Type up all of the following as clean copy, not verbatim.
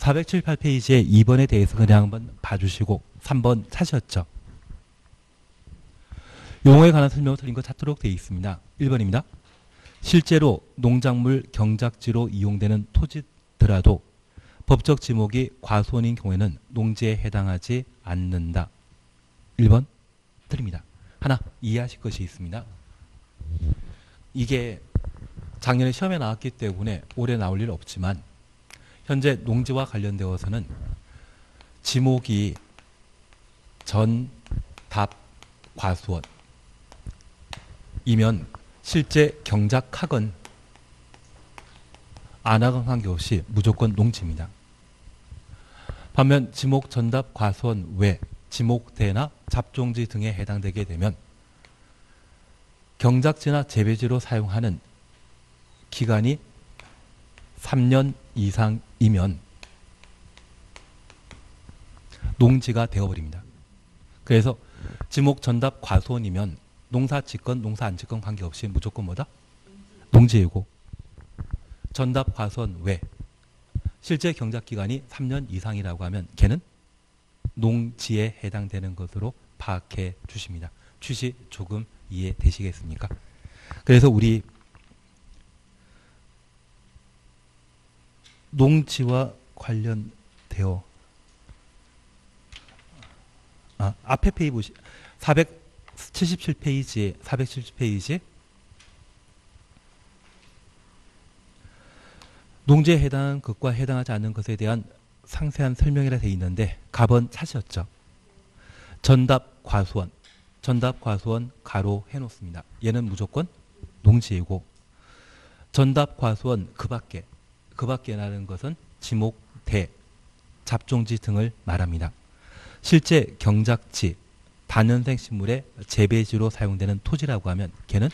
478페이지에 2번에 대해서 그냥 한번 봐주시고 3번 찾으셨죠? 용어에 관한 설명을 틀린 거 찾도록 되어 있습니다. 1번입니다. 실제로 농작물 경작지로 이용되는 토지더라도 법적 지목이 과수원인 경우에는 농지에 해당하지 않는다. 1번 틀립니다. 하나 이해하실 것이 있습니다. 이게 작년에 시험에 나왔기 때문에 올해 나올 일 없지만 현재 농지와 관련되어서는 지목이 전, 답, 과수원 이면 실제 경작학은 안 하건 관계없이 무조건 농지입니다. 반면 지목, 전답, 과수원 외 지목대나 잡종지 등에 해당되게 되면 경작지나 재배지로 사용하는 기간이 3년 이상이면 농지가 되어버립니다. 그래서 지목, 전답, 과수원이면 농사 짓건 농사 안 짓건 관계없이 무조건 뭐다? 농지이고 전답, 과수원 외 실제 경작기간이 3년 이상이라고 하면 걔는 농지에 해당되는 것으로 파악해 주십니다. 취지 조금 이해되시겠습니까? 그래서 우리 농지와 관련되어 앞에 페이지 보시 477페이지 농지에 해당하는 것과 해당하지 않는 것에 대한 상세한 설명이라 되어 있는데 갑은 찾으셨죠? 전답 과수원 가로 해놓습니다. 얘는 무조건 농지이고 전답 과수원 그 밖에라는 것은 지목, 대, 잡종지 등을 말합니다. 실제 경작지, 다년생 식물의 재배지로 사용되는 토지라고 하면 걔는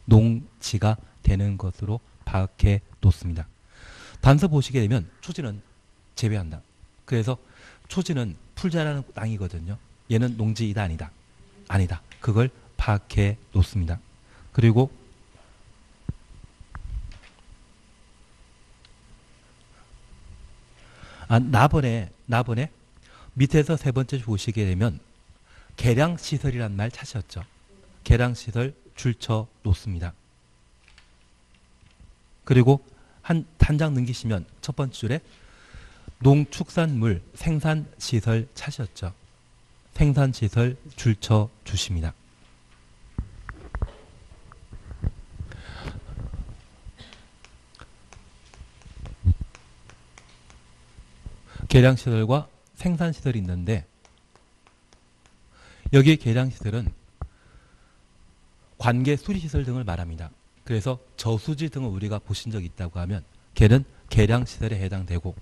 농지가 되는 것으로 파악해 놓습니다. 단서 보시게 되면 초지는 재배한다. 그래서 초지는 풀 자라는 땅이거든요. 얘는 농지이다 아니다. 아니다. 그걸 파악해 놓습니다. 그리고 나번에 밑에서 세 번째 보시게 되면 계량시설이란 말 찾으셨죠? 계량시설 줄쳐 놓습니다. 그리고 한 장 넘기시면 첫 번째 줄에 농축산물 생산시설 찾으셨죠? 생산시설 줄쳐 주십니다. 계량시설과 생산시설이 있는데 여기 계량시설은 관계 수리시설 등을 말합니다. 그래서 저수지 등을 우리가 보신 적이 있다고 하면 걔는 계량시설에 해당되고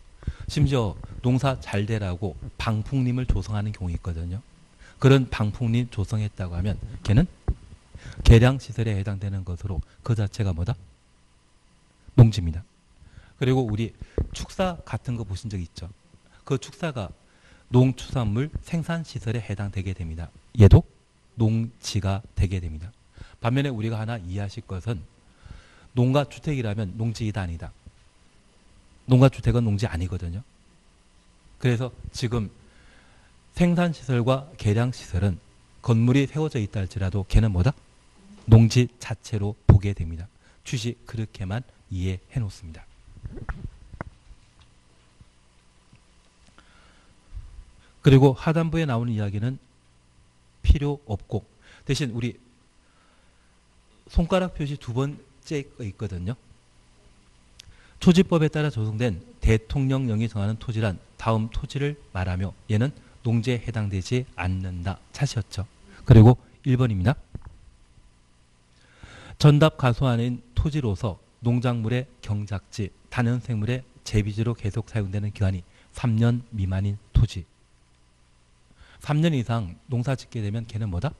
심지어 농사 잘 되라고 방풍림을 조성하는 경우 있거든요. 그런 방풍림 조성했다고 하면 걔는 계량시설에 해당되는 것으로 그 자체가 뭐다? 농지입니다. 그리고 우리 축사 같은 거 보신 적 있죠? 그 축사가 농축산물 생산시설에 해당되게 됩니다. 얘도 농지가 되게 됩니다. 반면에 우리가 하나 이해하실 것은 농가주택이라면 농지이다 아니다. 농가주택은 농지 아니거든요. 그래서 지금 생산시설과 계량시설은 건물이 세워져 있다 할지라도 걔는 뭐다? 농지 자체로 보게 됩니다. 취지 그렇게만 이해해 놓습니다. 그리고 하단부에 나오는 이야기는 필요 없고 대신 우리 손가락 표시 두 번째 있거든요. 토지법에 따라 조성된 대통령령이 정하는 토지란 다음 토지를 말하며 얘는 농지에 해당되지 않는다. 찾으셨죠? 그리고 1번입니다. 전답 가소하는 토지로서 농작물의 경작지, 단연생물의 재비지로 계속 사용되는 기간이 3년 미만인 토지. 3년 이상 농사 짓게 되면 걔는 뭐다?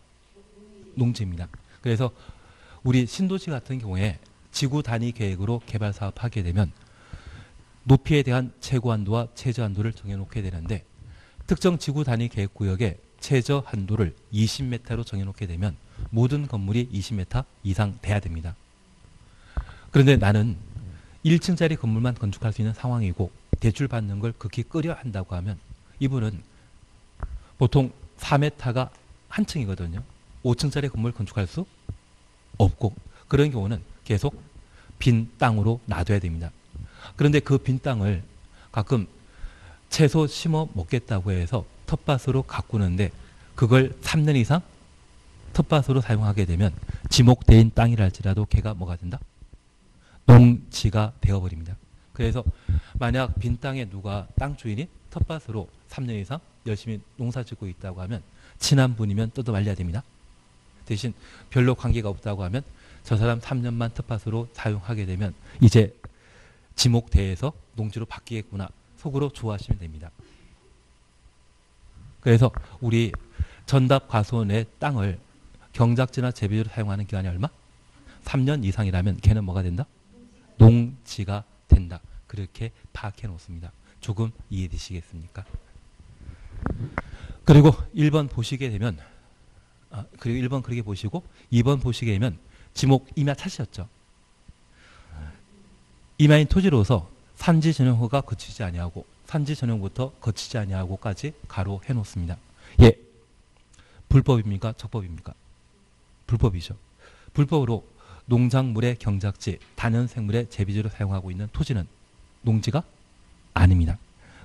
농지입니다. 그래서 우리 신도시 같은 경우에 지구 단위 계획으로 개발 사업하게 되면 높이에 대한 최고 한도와 최저 한도를 정해놓게 되는데 특정 지구 단위 계획 구역에 최저 한도를 20m로 정해놓게 되면 모든 건물이 20m 이상 돼야 됩니다. 그런데 나는 1층짜리 건물만 건축할 수 있는 상황이고 대출 받는 걸 극히 꺼려 한다고 하면 이분은 보통 4m가 한 층이거든요. 5층짜리 건물 건축할 수 없고 그런 경우는 계속 빈 땅으로 놔둬야 됩니다. 그런데 그 빈 땅을 가끔 채소 심어 먹겠다고 해서 텃밭으로 가꾸는데 그걸 3년 이상 텃밭으로 사용하게 되면 지목대인 땅이랄지라도 걔가 뭐가 된다? 농지가 되어버립니다. 그래서 만약 빈 땅에 누가 땅 주인이 텃밭으로 3년 이상 열심히 농사 짓고 있다고 하면 친한 분이면 뜯어 말려야 됩니다. 대신 별로 관계가 없다고 하면 저 사람 3년만 텃밭으로 사용하게 되면 이제 지목대에서 농지로 바뀌겠구나 속으로 좋아하시면 됩니다. 그래서 우리 전답 과수원의 땅을 경작지나 재배지로 사용하는 기간이 얼마? 3년 이상이라면 걔는 뭐가 된다? 농지가 된다. 그렇게 파악해 놓습니다. 조금 이해되시겠습니까? 그리고 1번 보시게 되면 그리고 1번 그렇게 보시고 2번 보시게 되면 지목 임야 찾으셨죠? 임야인 토지로서 산지 전용허가 거치지 아니하고 산지 전용부터 거치지 아니하고까지 가로 해놓습니다. 예, 불법입니까? 적법입니까? 불법이죠. 불법으로 농작물의 경작지, 단연생물의 재배지로 사용하고 있는 토지는 농지가 아닙니다.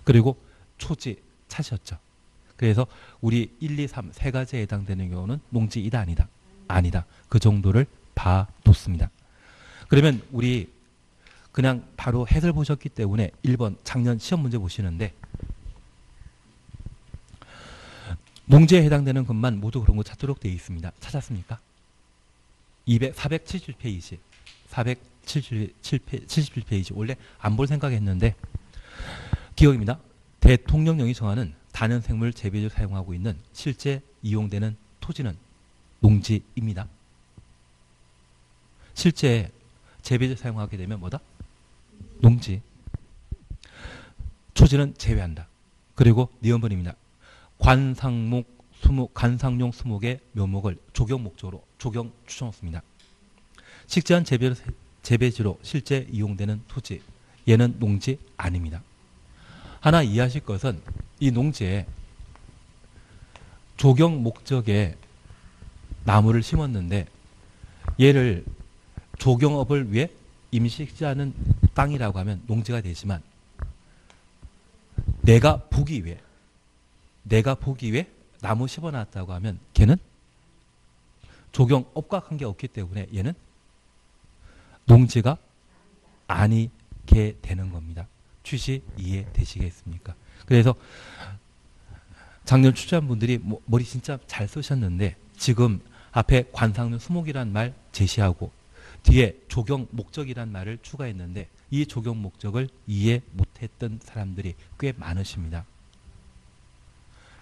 그리고 초지 찾으셨죠? 그래서 우리 1, 2, 3 세 가지에 해당되는 경우는 농지이다 아니다? 아니다. 그 정도를 봐놓습니다. 그러면 우리 그냥 바로 해설 보셨기 때문에 1번 작년 시험 문제 보시는데 농지에 해당되는 것만 모두 그런 거 찾도록 되어 있습니다. 찾았습니까? 477페이지 477페이지 원래 안 볼 생각했는데 기억입니다. 대통령령이 정하는 단연생물 재배지로 사용하고 있는 실제 이용되는 토지는 농지입니다. 실제 재배지로 사용하게 되면 뭐다? 농지. 초지는 제외한다. 그리고 니은번입니다. 관상용 수목의 묘목을 조경 목적으로 조경 추천했습니다. 식재한 재배지로 실제 이용되는 토지. 얘는 농지 아닙니다. 하나 이해하실 것은 이 농지에 조경 목적의 나무를 심었는데 얘를 조경업을 위해 임식지하는 땅이라고 하면 농지가 되지만 내가 보기 위해 나무 심어놨다고 하면 걔는 조경업과 관계없기 때문에 얘는 농지가 아니게 되는 겁니다. 취지 이해되시겠습니까? 그래서 작년 출제한 분들이 머리 진짜 잘 쓰셨는데 지금 앞에 관상용 수목이란 말 제시하고 뒤에 조경 목적이란 말을 추가했는데 이 조경 목적을 이해 못했던 사람들이 꽤 많으십니다.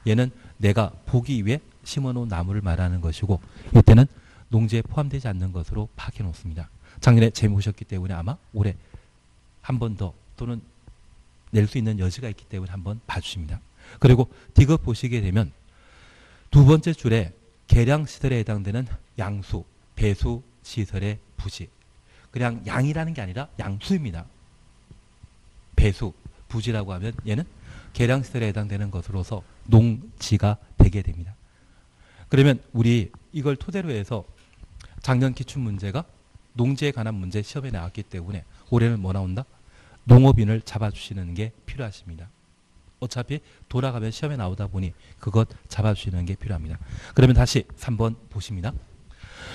얘는 내가 보기 위해 심어놓은 나무를 말하는 것이고 이때는 농지에 포함되지 않는 것으로 파악해 놓습니다. 작년에 재미 보셨기 때문에 아마 올해 한 번 더 또는 낼 수 있는 여지가 있기 때문에 한번 봐주십니다. 그리고 디귿 보시게 되면 두 번째 줄에 계량시설에 해당되는 양수, 배수 시설의 부지. 그냥 양이라는 게 아니라 양수입니다. 배수, 부지라고 하면 얘는 계량시설에 해당되는 것으로서 농지가 되게 됩니다. 그러면 우리 이걸 토대로 해서 작년 기출문제가 농지에 관한 문제 시험에 나왔기 때문에 올해는 뭐 나온다? 농업인을 잡아주시는 게 필요하십니다. 어차피 돌아가면 시험에 나오다 보니 그것 잡아주시는 게 필요합니다. 그러면 다시 3번 보십니다.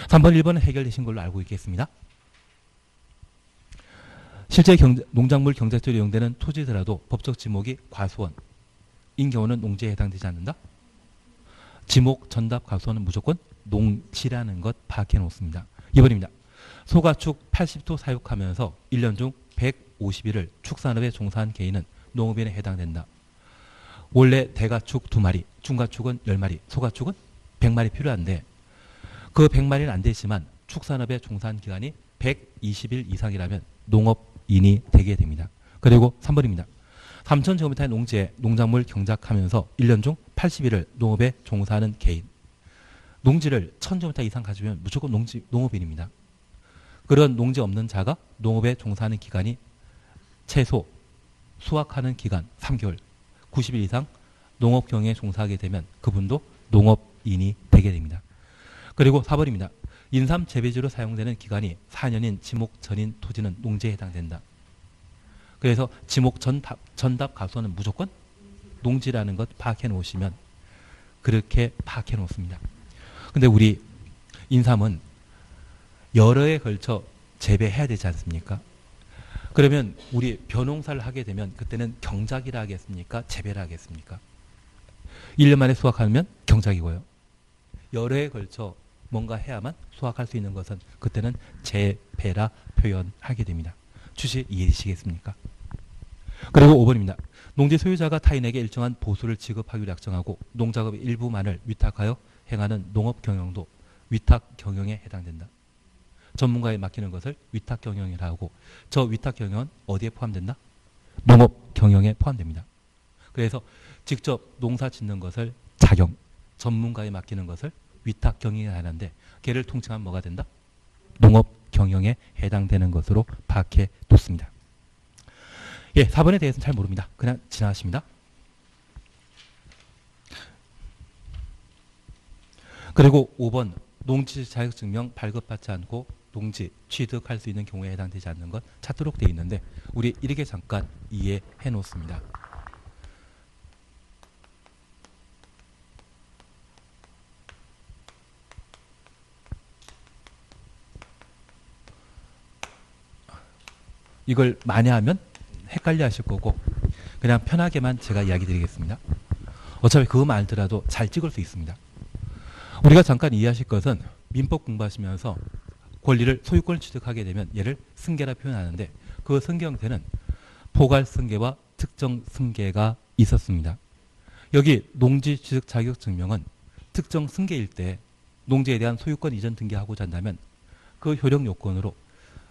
3번, 1번은 해결되신 걸로 알고 있겠습니다. 실제 농작물 경작지로 이용되는 토지더라도 법적 지목이 과수원인 경우는 농지에 해당되지 않는다. 지목, 전답, 과수원은 무조건 농지라는 것 파악해 놓습니다. 2번입니다. 소가축 80도 사육하면서 1년 중 150일을 축산업에 종사한 개인은 농업인에 해당된다. 원래 대가축 2마리, 중가축은 10마리, 소가축은 100마리 필요한데 그 100마리는 안 되지만 축산업에 종사한 기간이 120일 이상이라면 농업인이 되게 됩니다. 그리고 3번입니다. 3,000제곱미터의 농지에 농작물 경작하면서 1년 중 80일을 농업에 종사하는 개인. 농지를 1,000제곱미터 이상 가지면 무조건 농업인입니다. 그런 농지 없는 자가 농업에 종사하는 기간이 최소 수확하는 기간 3개월, 90일 이상 농업 경영에 종사하게 되면 그분도 농업인이 되게 됩니다. 그리고 4번입니다. 인삼 재배지로 사용되는 기간이 4년인 지목 전인 토지는 농지에 해당된다. 그래서 지목 전답 가수는 무조건 농지라는 것 파악해 놓으시면 그렇게 파악해 놓습니다. 근데 우리 인삼은 여러 해에 걸쳐 재배해야 되지 않습니까? 그러면 우리 벼농사를 하게 되면 그때는 경작이라 하겠습니까? 재배라 하겠습니까? 1년 만에 수확하면 경작이고요. 여러 해에 걸쳐 뭔가 해야만 수확할 수 있는 것은 그때는 재배라 표현하게 됩니다. 주시 이해되시겠습니까? 그리고 5번입니다. 농지 소유자가 타인에게 일정한 보수를 지급하기로 약정하고 농작업의 일부만을 위탁하여 행하는 농업 경영도 위탁 경영에 해당된다. 전문가에 맡기는 것을 위탁 경영이라 하고 저 위탁 경영은 어디에 포함된다? 농업 경영에 포함됩니다. 그래서 직접 농사 짓는 것을 자경, 전문가에 맡기는 것을 위탁 경영이 하는데 걔를 통칭하면 뭐가 된다? 농업 경영에 해당되는 것으로 파악해 놓습니다. 예, 4번에 대해서는 잘 모릅니다. 그냥 지나가십니다. 그리고 5번 농지 자격증명 발급받지 않고 농지 취득할 수 있는 경우에 해당되지 않는 것 찾도록 되어 있는데 우리 이렇게 잠깐 이해해 놓습니다. 이걸 많이 하면 헷갈려 하실 거고 그냥 편하게만 제가 이야기 드리겠습니다. 어차피 그거만 알더라도 잘 찍을 수 있습니다. 우리가 잠깐 이해하실 것은 민법 공부하시면서 권리를 소유권을 취득하게 되면 얘를 승계라 표현하는데 그 승계 형태는 포괄 승계와 특정 승계가 있었습니다. 여기 농지 취득 자격 증명은 특정 승계일 때 농지에 대한 소유권 이전 등기하고자 한다면 그 효력 요건으로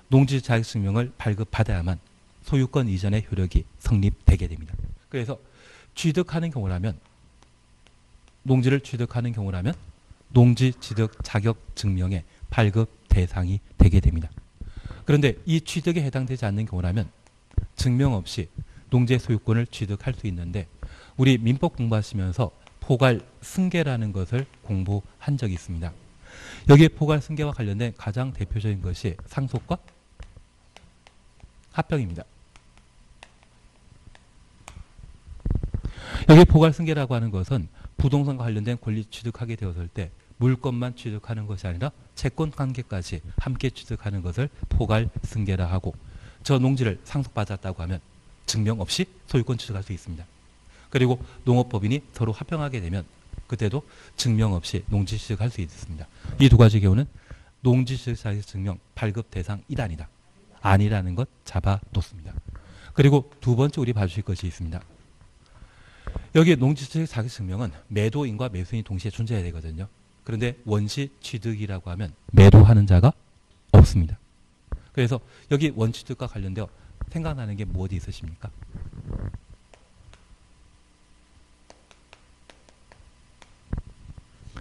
농지 자격 증명을 발급받아야만 소유권 이전의 효력이 성립되게 됩니다. 그래서 취득하는 경우라면 농지를 취득하는 경우라면 농지 취득 자격 증명의 발급 대상이 되게 됩니다. 그런데 이 취득에 해당되지 않는 경우라면 증명 없이 농지의 소유권을 취득할 수 있는데 우리 민법 공부하시면서 포괄 승계라는 것을 공부한 적이 있습니다. 여기에 포괄 승계와 관련된 가장 대표적인 것이 상속과 합병입니다. 여기 포괄 승계라고 하는 것은 부동산과 관련된 권리 취득하게 되었을 때 물건만 취득하는 것이 아니라 채권 관계까지 함께 취득하는 것을 포괄 승계라 하고 저 농지를 상속받았다고 하면 증명 없이 소유권 취득할 수 있습니다. 그리고 농업법인이 서로 합병하게 되면 그때도 증명 없이 농지 취득할 수 있습니다. 이 두 가지 경우는 농지 취득 자격 증명 발급 대상 1안이다. 아니라는 것 잡아놓습니다. 그리고 두 번째 우리 봐주실 것이 있습니다. 여기 농지 취득 자격 증명은 매도인과 매수인이 동시에 존재해야 되거든요. 그런데 원시 취득이라고 하면 매도하는 자가 없습니다. 그래서 여기 원취득과 관련되어 생각나는 게 뭐 어디 있으십니까?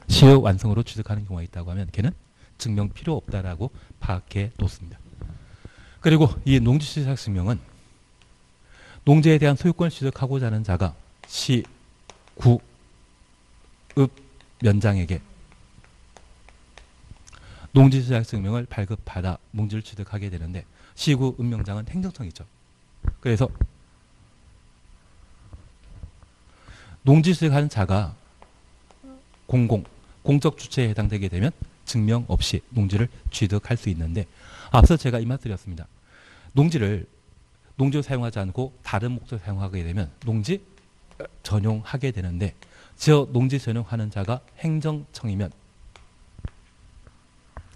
시효 완성으로 취득하는 경우가 있다고 하면 걔는 증명 필요 없다라고 파악해 놓습니다. 그리고 이 농지 취득 증명은 농지에 대한 소유권을 취득하고자 하는 자가 시, 구, 읍, 면장에게 농지 취득 증명을 발급받아 농지를 취득하게 되는데 시구 읍명장은 행정청이죠. 그래서 농지 취득하는 자가 공적 주체에 해당되게 되면 증명 없이 농지를 취득할 수 있는데 앞서 제가 이 말 드렸습니다. 농지를 사용하지 않고 다른 목적을 사용하게 되면 농지 전용하게 되는데 저 농지 전용하는 자가 행정청이면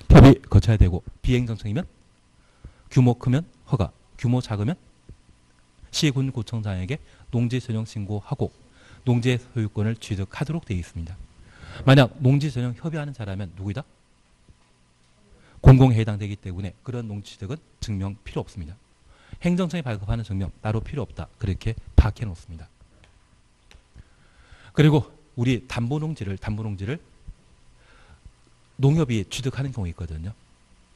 협의 거쳐야 되고 비행정청이면 규모 크면 허가, 규모 작으면 시군구청장에게 농지 전용 신고하고 농지의 소유권을 취득하도록 되어 있습니다. 만약 농지 전용 협의하는 자라면 누구이다? 공공에 해당되기 때문에 그런 농지 취득은 증명 필요 없습니다. 행정청이 발급하는 증명 따로 필요 없다. 그렇게 파악해 놓습니다. 그리고 우리 담보농지를 농협이 취득하는 경우 있거든요.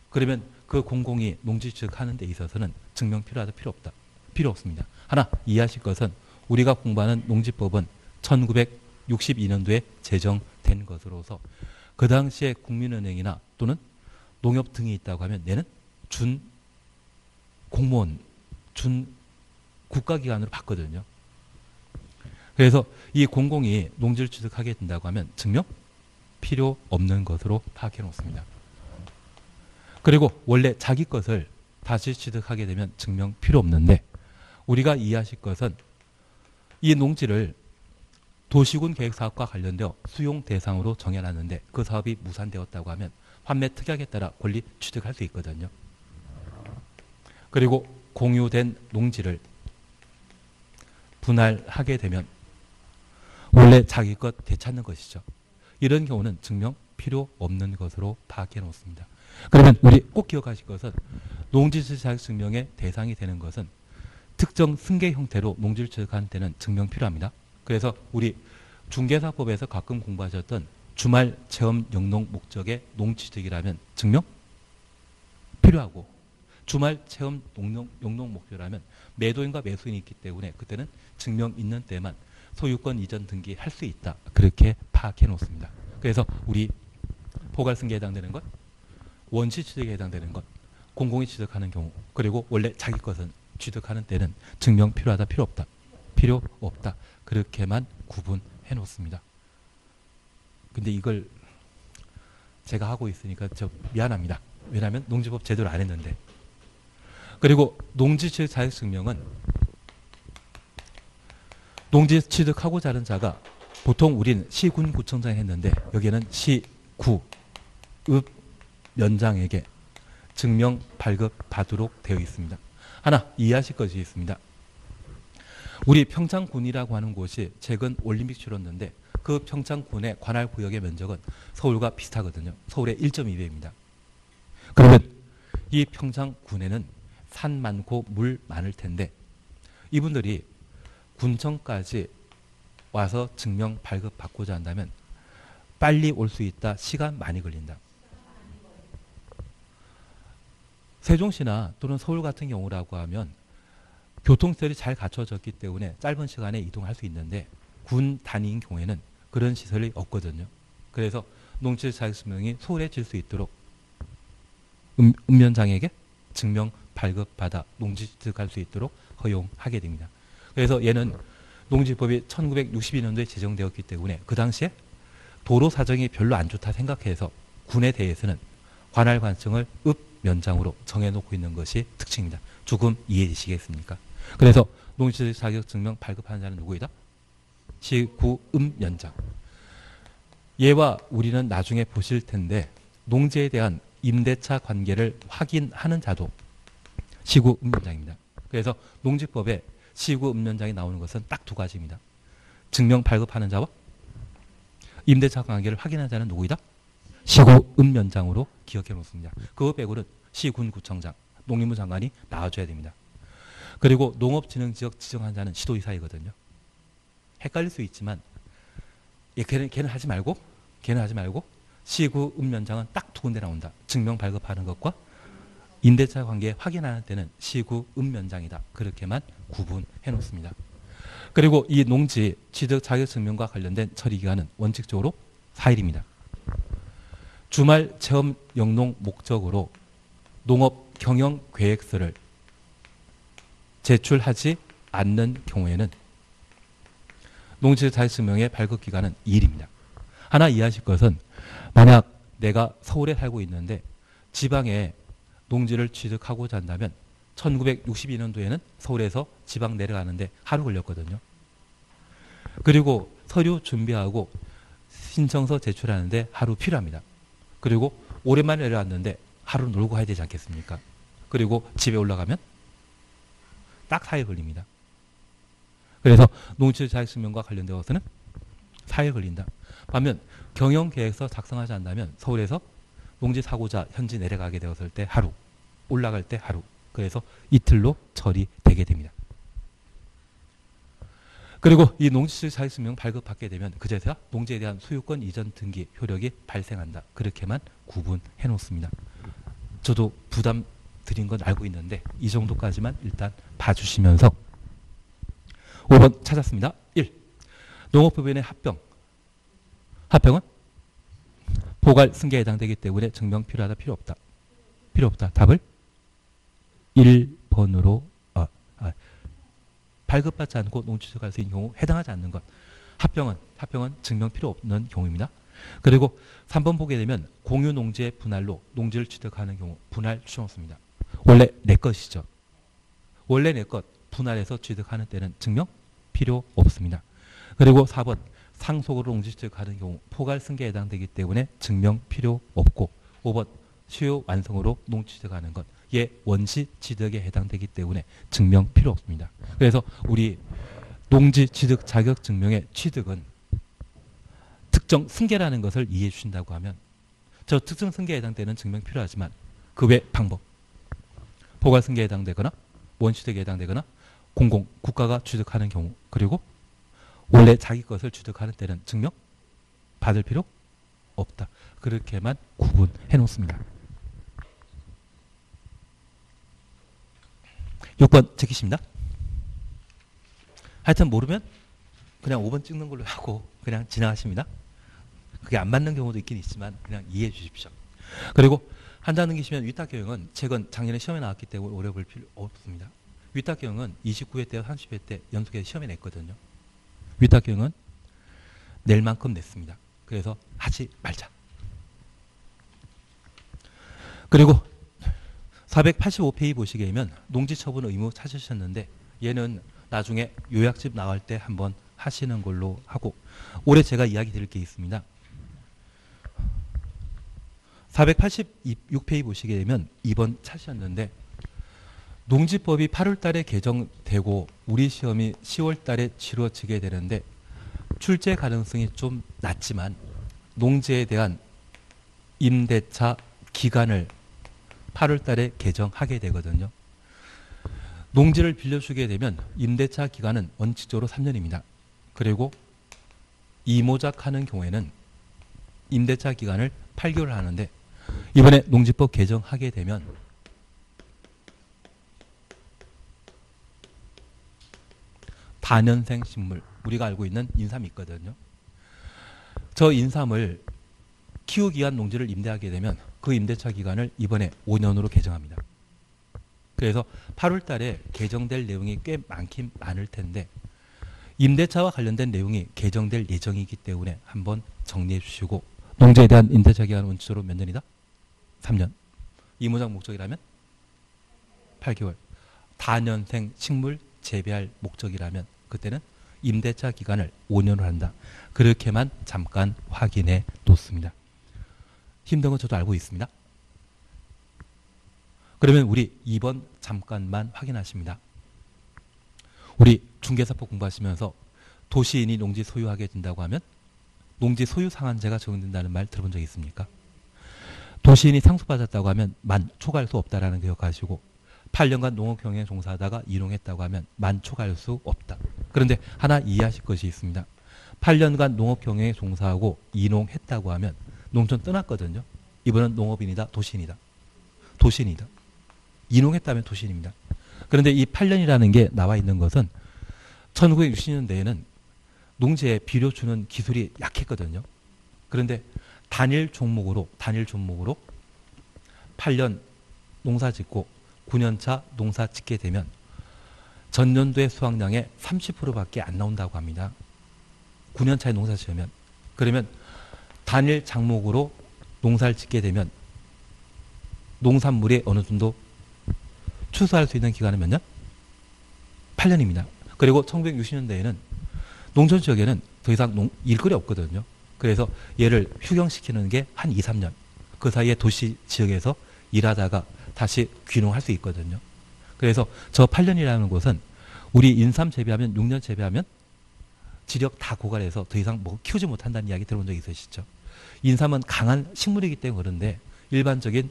그러면 그 공공이 농지 취득하는 데 있어서는 증명 필요하다 필요 없다. 필요 없습니다. 하나 이해하실 것은 우리가 공부하는 농지법은 1962년도에 제정된 것으로서 그 당시에 국민은행이나 또는 농협 등이 있다고 하면 얘는 준 공무원, 준 국가기관으로 봤거든요. 그래서 이 공공이 농지를 취득하게 된다고 하면 증명 필요 없는 것으로 파악해 놓습니다. 그리고 원래 자기 것을 다시 취득하게 되면 증명 필요 없는데 우리가 이해하실 것은 이 농지를 도시군 계획사업과 관련되어 수용 대상으로 정해놨는데 그 사업이 무산되었다고 하면 환매 특약에 따라 권리 취득할 수 있거든요. 그리고 공유된 농지를 분할하게 되면 원래 자기 것 되찾는 것이죠. 이런 경우는 증명 필요 없는 것으로 파악해 놓습니다. 그러면 우리 꼭 기억하실 것은 농지취득 자격증명의 대상이 되는 것은 특정 승계 형태로 농지를 취득하는 때는 증명 필요합니다. 그래서 우리 중개사법에서 가끔 공부하셨던 주말 체험 영농 목적의 농취득이라면 증명 필요하고 주말 체험 영농 목적이라면 매도인과 매수인이 있기 때문에 그때는 증명 있는 때만 소유권 이전 등기할 수 있다. 그렇게 파악해 놓습니다. 그래서 우리 포괄승계에 해당되는 것, 원시 취득에 해당되는 것, 공공이 취득하는 경우, 그리고 원래 자기 것은 취득하는 때는 증명 필요하다, 필요 없다. 필요 없다. 그렇게만 구분해 놓습니다. 근데 이걸 제가 하고 있으니까 저 미안합니다. 왜냐하면 농지법 제대로 안 했는데. 그리고 농지취득 자격증명은 농지 취득하고자 하는 자가 보통 우린 시군 구청장에 했는데 여기는 시구 읍 면장에게 증명 발급받도록 되어 있습니다. 하나 이해하실 것이 있습니다. 우리 평창군이라고 하는 곳이 최근 올림픽 치렀는데 그 평창군의 관할 구역의 면적은 서울과 비슷하거든요. 서울의 1.2배입니다. 그러면 이 평창군에는 산 많고 물 많을 텐데 이분들이 군청까지 와서 증명 발급받고자 한다면 빨리 올 수 있다. 시간 많이 걸린다. 세종시나 또는 서울 같은 경우라고 하면 교통시설이 잘 갖춰졌기 때문에 짧은 시간에 이동할 수 있는데 군 단위인 경우에는 그런 시설이 없거든요. 그래서 농지취득 자격증명이 소홀해질 수 있도록 읍면장에게 증명 발급받아 농지취득할 수 있도록 허용하게 됩니다. 그래서 얘는 농지법이 1962년도에 제정되었기 때문에 그 당시에 도로 사정이 별로 안 좋다 생각해서 군에 대해서는 관할 관청을 읍면장으로 정해놓고 있는 것이 특징입니다. 조금 이해되시겠습니까? 그래서 농지취득 자격증명 발급하는 자는 누구이다? 시구읍면장. 얘와 우리는 나중에 보실 텐데 농지에 대한 임대차 관계를 확인하는 자도 시구읍면장입니다. 그래서 농지법에 시구읍면장이 나오는 것은 딱 두 가지입니다. 증명 발급하는 자와 임대차 관계를 확인하는 자는 누구이다? 시구읍면장으로 기억해 놓습니다. 그거 빼고는 시군구청장, 농림부 장관이 나와줘야 됩니다. 그리고 농업진흥지역 지정한 자는 시도의사이거든요. 헷갈릴 수 있지만 걔는 하지 말고 시구읍면장은 딱 두 군데 나온다. 증명 발급하는 것과 임대차 관계 확인하는 때는 시구읍면장이다. 그렇게만 구분해 놓습니다. 그리고 이 농지 취득 자격증명과 관련된 처리기간은 원칙적으로 4일입니다. 주말 체험 영농 목적으로 농업 경영 계획서를 제출하지 않는 경우에는 농지 자격증명의 발급기간은 2일입니다. 하나 이해하실 것은 만약 내가 서울에 살고 있는데 지방에 농지를 취득하고자 한다면 1962년도에는 서울에서 지방 내려가는데 하루 걸렸거든요. 그리고 서류 준비하고 신청서 제출하는데 하루 필요합니다. 그리고 오랜만에 내려왔는데 하루 놀고 가야 되지 않겠습니까? 그리고 집에 올라가면 딱 4일 걸립니다. 그래서 농지취득 자격증명과 관련되어서는 4일 걸린다. 반면 경영계획서 작성하지 않는다면 서울에서 농지 사고자 현지 내려가게 되었을 때 하루, 올라갈 때 하루. 그래서 이틀로 처리되게 됩니다. 그리고 이 농지취득 자격증명 발급받게 되면 그제서야 농지에 대한 소유권 이전 등기 효력이 발생한다. 그렇게만 구분해 놓습니다. 저도 부담 드린 건 알고 있는데 이 정도까지만 일단 봐주시면서 5번 찾았습니다. 1. 농업법인의 합병. 합병은 포괄 승계에 해당되기 때문에 증명 필요하다, 필요 없다. 필요 없다. 답을 1번으로 발급받지 않고 농지취득할 수 있는 경우 해당하지 않는 것. 합병은 증명 필요 없는 경우입니다. 그리고 3번 보게 되면 공유 농지의 분할로 농지를 취득하는 경우 분할 추정 없습니다. 원래 내 것이죠. 원래 내 것 분할해서 취득하는 때는 증명 필요 없습니다. 그리고 4번 상속으로 농지 취득하는 경우 포괄 승계에 해당되기 때문에 증명 필요 없고 5번 수요 완성으로 농지 취득하는 것 예 원시 취득에 해당되기 때문에 증명 필요 없습니다. 그래서 우리 농지 취득 자격 증명의 취득은 특정 승계라는 것을 이해해 주신다고 하면 저 특정 승계에 해당되는 증명 필요하지만 그 외 방법 포괄 승계에 해당되거나 원시 취득에 해당되거나 공공 국가가 취득하는 경우 그리고 원래 자기 것을 취득하는 때는 증명 받을 필요 없다. 그렇게만 구분해 놓습니다. 6번 제키십니다. 하여튼 모르면 그냥 5번 찍는 걸로 하고 그냥 지나가십니다. 그게 안 맞는 경우도 있긴 있지만 그냥 이해해 주십시오. 그리고 한다는 계시면 위탁경영은 최근 작년에 시험에 나왔기 때문에 오래 볼 필요 없습니다. 위탁경영은 29회 때 30회 때 연속해서 시험에 냈거든요. 위탁경영은 낼 만큼 냈습니다. 그래서 하지 말자. 그리고 485페이지 보시게 되면 농지처분 의무 찾으셨는데 얘는 나중에 요약집 나올 때 한번 하시는 걸로 하고 올해 제가 이야기 드릴 게 있습니다. 486페이지 보시게 되면 2번 찾으셨는데 농지법이 8월 달에 개정되고 우리 시험이 10월 달에 치러지게 되는데 출제 가능성이 좀 낮지만 농지에 대한 임대차 기간을 8월 달에 개정하게 되거든요. 농지를 빌려주게 되면 임대차 기간은 원칙적으로 3년입니다. 그리고 이모작하는 경우에는 임대차 기간을 8개월 하는데 이번에 농지법 개정하게 되면 다년생 식물 우리가 알고 있는 인삼이 있거든요. 저 인삼을 키우기 위한 농지를 임대하게 되면 그 임대차 기간을 이번에 5년으로 개정합니다. 그래서 8월 달에 개정될 내용이 꽤 많긴 많을 텐데 임대차와 관련된 내용이 개정될 예정이기 때문에 한번 정리해 주시고 농지에 대한 임대차 기간 원칙적으로 몇 년이다? 3년. 이모작 목적이라면 8개월. 다년생 식물 재배할 목적이라면 그때는 임대차 기간을 5년으로 한다. 그렇게만 잠깐 확인해 놓습니다. 힘든 건 저도 알고 있습니다. 그러면 우리 2번 잠깐만 확인하십니다. 우리 중개사법 공부하시면서 도시인이 농지 소유하게 된다고 하면 농지 소유 상한제가 적용된다는 말 들어본 적 있습니까? 도시인이 상속받았다고 하면 만 초과할 수 없다라는 거 기억하시고 8년간 농업 경영에 종사하다가 이농했다고 하면 만 초과할 수 없다. 그런데 하나 이해하실 것이 있습니다. 8년간 농업 경영에 종사하고 이농했다고 하면 농촌 떠났거든요. 이번은 농업인이다, 도시인이다. 도시인이다. 이농했다면 도시인입니다. 그런데 이 8년이라는 게 나와 있는 것은 1960년대에는 농지에 비료 주는 기술이 약했거든요. 그런데 단일 종목으로 8년 농사 짓고 9년차 농사 짓게 되면 전년도의 수확량의 30%밖에 안 나온다고 합니다. 9년차에 농사 지으면. 그러면 단일 작목으로 농사를 짓게 되면 농산물이 어느 정도 추수할 수 있는 기간은 몇 년? 8년입니다. 그리고 1960년대에는 농촌 지역에는 더 이상 일거리 없거든요. 그래서 얘를 휴경시키는 게 한 2, 3년. 그 사이에 도시 지역에서 일하다가 다시 귀농할 수 있거든요. 그래서 저 8년이라는 곳은 우리 인삼 재배하면 6년 재배하면 지력 다 고갈해서 더 이상 뭐 키우지 못한다는 이야기 들어본 적 있으시죠? 인삼은 강한 식물이기 때문에 그런데 일반적인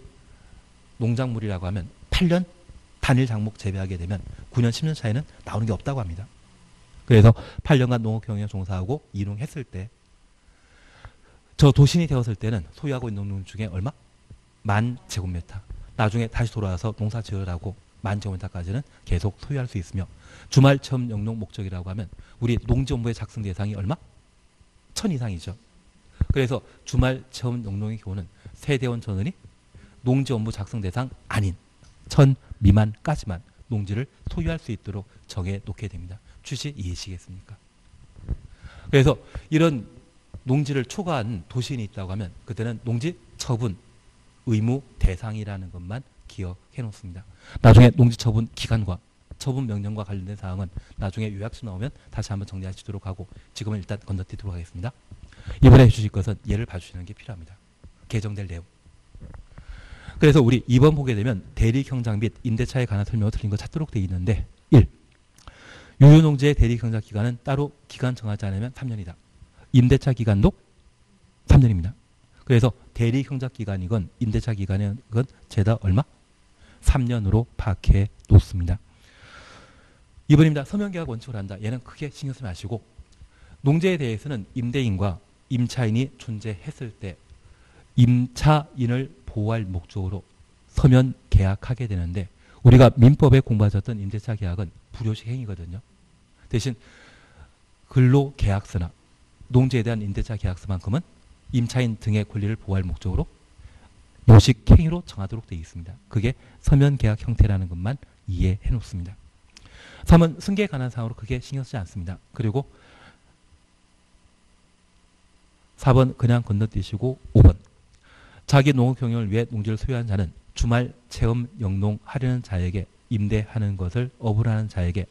농작물이라고 하면 8년 단일 작목 재배하게 되면 9년, 10년 차이는 나오는 게 없다고 합니다. 그래서 8년간 농업 경영에 종사하고 이농했을 때 저 도신이 되었을 때는 소유하고 있는 농 중에 얼마? 10,000제곱미터. 나중에 다시 돌아와서 농사 지으라고 만정원자까지는 계속 소유할 수 있으며 주말 체험 영농 목적이라고 하면 우리 농지업무의 작성 대상이 얼마? 1000 이상이죠. 그래서 주말 체험 영농의 경우는 세대원 전원이 농지 업무 작성 대상 아닌 1000 미만까지만 농지를 소유할 수 있도록 정해 놓게 됩니다. 취지 이해시겠습니까? 그래서 이런 농지를 초과한 도시인이 있다고 하면 그때는 농지 처분 의무 대상이라는 것만 기억해 놓습니다. 나중에 농지 처분 기간과 처분 명령과 관련된 사항은 나중에 요약서 나오면 다시 한번 정리하시도록 하고 지금은 일단 건너뛰도록 하겠습니다. 이번에 해주실 것은 예를 봐주시는 게 필요합니다. 개정될 내용. 그래서 우리 2번 보게 되면 대리경작 및 임대차에 관한 설명을 틀린 거 찾도록 되어 있는데 1. 유효농지의 대리경작 기간은 따로 기간 정하지 않으면 3년이다. 임대차 기간도 3년입니다. 그래서 대리경작 기간이건 임대차 기간이건 죄다 얼마? 3년으로 파악해 놓습니다. 2번입니다. 서면계약 원칙으로 한다. 얘는 크게 신경 쓰지 마시고 농지에 대해서는 임대인과 임차인이 존재했을 때 임차인을 보호할 목적으로 서면 계약하게 되는데 우리가 민법에 공부하셨던 임대차 계약은 불효식 행위거든요. 대신 근로계약서나 농지에 대한 임대차 계약서만큼은 임차인 등의 권리를 보호할 목적으로 요식 행위로 정하도록 되어 있습니다. 그게 서면 계약 형태라는 것만 이해해 놓습니다. 3은 승계에 관한 사항으로 크게 신경 쓰지 않습니다. 그리고 4번 그냥 건너뛰시고 5번 자기 농업 경영을 위해 농지를 소유한 자는 주말 체험 영농하려는 자에게 임대하는 것을 어불하는 자에게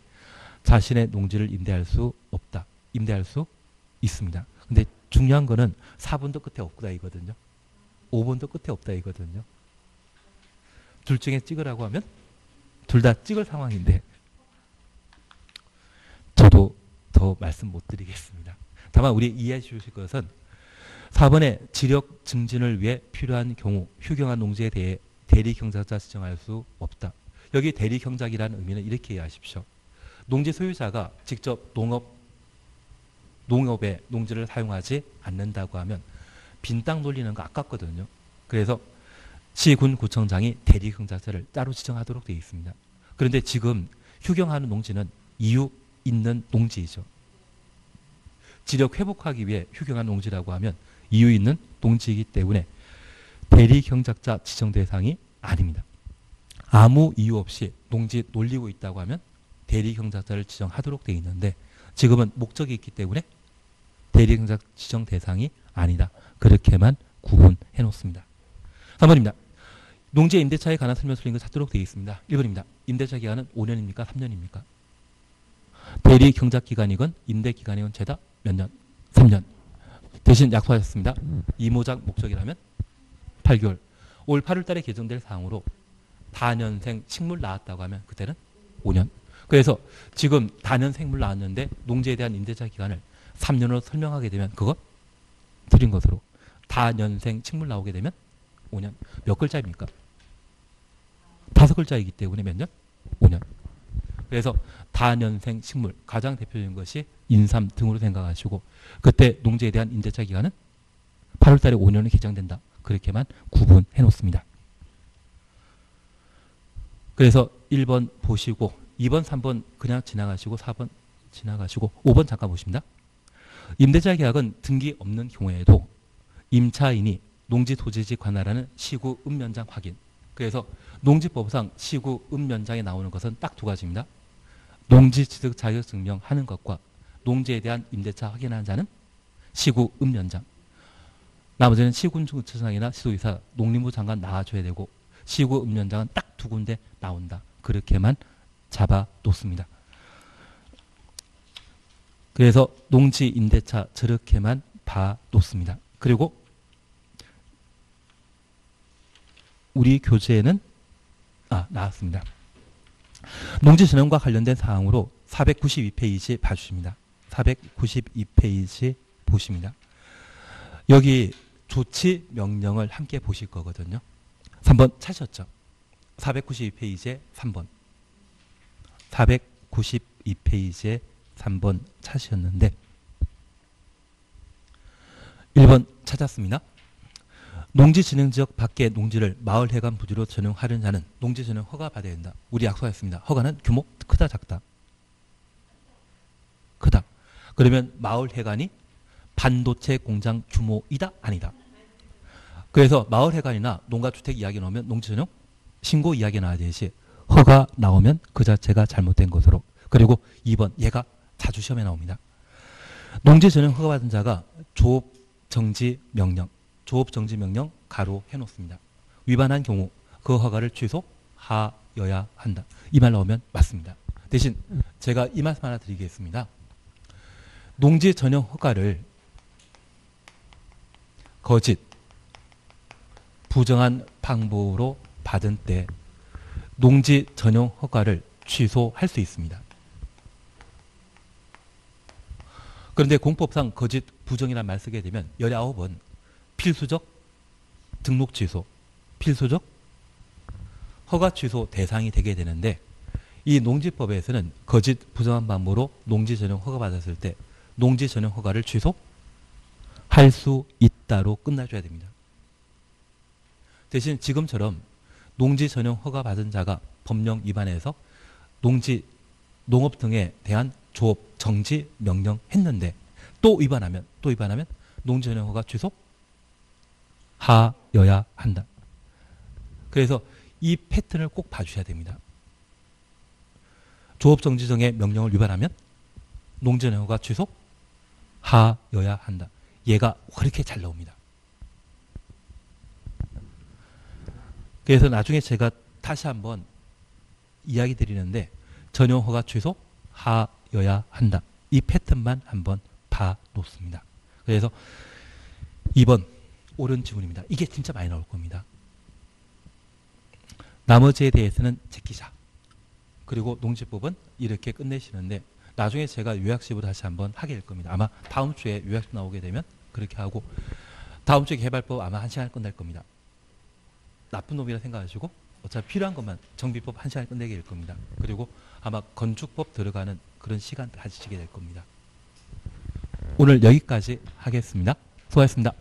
자신의 농지를 임대할 수 없다. 임대할 수 있습니다. 근데 중요한 거는 4번도 끝에 없다 이거든요. 5번도 끝에 없다 이거든요. 둘 중에 찍으라고 하면 둘 다 찍을 상황인데 저도 더 말씀 못 드리겠습니다. 다만 우리 이해해 주실 것은 4번의 지력 증진을 위해 필요한 경우 휴경한 농지에 대해 대리경작자 지정할 수 없다. 여기 대리경작이라는 의미는 이렇게 이해하십시오. 농지 소유자가 직접 농업에 농지를 사용하지 않는다고 하면 빈 땅 돌리는 거 아깝거든요. 그래서 시군 구청장이 대리경작자를 따로 지정하도록 되어 있습니다. 그런데 지금 휴경하는 농지는 이유 있는 농지이죠. 지력 회복하기 위해 휴경한 농지라고 하면 이유 있는 농지이기 때문에 대리경작자 지정 대상이 아닙니다. 아무 이유 없이 농지 놀리고 있다고 하면 대리경작자를 지정하도록 되어 있는데 지금은 목적이 있기 때문에 대리경작 지정 대상이 아니다. 그렇게만 구분해 놓습니다. 3번입니다. 농지 임대차에 관한 설명 틀린 거 찾도록 되어 있습니다. 1번입니다. 임대차 기간은 5년입니까? 3년입니까? 대리경작 기간이건 임대 기간이건 죄다 몇 년? 3년. 대신 약속하셨습니다. 이모작 목적이라면 8개월. 올 8월 달에 개정될 사항으로 다년생 식물 나왔다고 하면 그때는 5년. 그래서 지금 다년생물 나왔는데 농지에 대한 임대차 기간을 3년으로 설명하게 되면 그거 틀린 것으로 다년생 식물 나오게 되면 5년. 몇 글자입니까? 5글자이기 때문에 몇 년? 5년. 그래서 다년생 식물 가장 대표적인 것이 인삼 등으로 생각하시고 그때 농지에 대한 임대차 기간은 8월 달에 5년이 개정된다. 그렇게만 구분해 놓습니다. 그래서 1번 보시고 2번, 3번 그냥 지나가시고 4번 지나가시고 5번 잠깐 보십니다. 임대차 계약은 등기 없는 경우에도 임차인이 농지 토지지 관할하는 시구 읍면장 확인. 그래서 농지법상 시구 읍면장에 나오는 것은 딱 두 가지입니다. 농지 취득 자격 증명하는 것과 농지에 대한 임대차 확인하는 자는 시구 읍면장. 나머지는 시군구청장이나 시도의사, 농림부 장관 나와줘야 되고 시구 읍면장은 딱 두 군데 나온다. 그렇게만 잡아 놓습니다. 그래서 농지 임대차 저렇게만 봐 놓습니다. 그리고 우리 교재에는 나왔습니다. 농지 전형과 관련된 사항으로 492페이지 봐주십니다. 492페이지 보십니다. 여기 조치 명령을 함께 보실 거거든요. 3번 찾으셨죠? 492페이지에 3번. 492페이지에 3번 찾으셨는데 1번 찾았습니다. 농지진흥지역 밖의 농지를 마을회관 부지로 전용하려는 자는 농지전용 허가 받아야 된다. 우리 약속했습니다. 허가는 규모 크다 작다? 크다. 그러면 마을회관이 반도체 공장 규모이다 아니다? 그래서 마을회관이나 농가주택 이야기 나오면 농지전용 신고 이야기 나와야 되듯이 허가 나오면 그 자체가 잘못된 것으로. 그리고 2번 얘가 자주 시험에 나옵니다. 농지전용 허가받은 자가 조업정지명령 가로 해놓습니다. 위반한 경우 그 허가를 취소하여야 한다. 이 말 나오면 맞습니다. 대신 제가 이 말씀 하나 드리겠습니다. 농지 전용 허가를 거짓, 부정한 방법으로 받은 때 농지 전용 허가를 취소할 수 있습니다. 그런데 공법상 거짓, 부정이라는 말 쓰게 되면 19번 필수적 등록 취소, 필수적 허가 취소 대상이 되게 되는데 이 농지법에서는 거짓, 부정한 방법으로 농지 전용 허가 받았을 때 농지 전용 허가를 취소할 수 있다로 끝나줘야 됩니다. 대신 지금처럼 농지 전용 허가 받은 자가 법령 위반해서 농업 등에 대한 조업 정지 명령 했는데 또 위반하면 농지 전용 허가 취소하여야 한다. 그래서 이 패턴을 꼭 봐주셔야 됩니다. 조업 정지 등의 명령을 위반하면 농지 전용 허가 취소하여야 한다. 얘가 그렇게 잘 나옵니다. 그래서 나중에 제가 다시 한번 이야기 드리는데 전용 허가 취소하여야 한다. 이 패턴만 한번 봐 놓습니다. 그래서 2번 옳은 지문입니다. 이게 진짜 많이 나올 겁니다. 나머지에 대해서는 제끼자. 그리고 농지법은 이렇게 끝내시는데 나중에 제가 요약식으로 다시 한번 하게 될 겁니다. 아마 다음 주에 요약식 나오게 되면 그렇게 하고 다음 주에 개발법 아마 1시간에 끝날 겁니다. 나쁜 놈이라 생각하시고 어차피 필요한 것만 정비법 1시간에 끝내게 될 겁니다. 그리고 아마 건축법 들어가는 그런 시간 가지시게 될 겁니다. 오늘 여기까지 하겠습니다. 수고하셨습니다.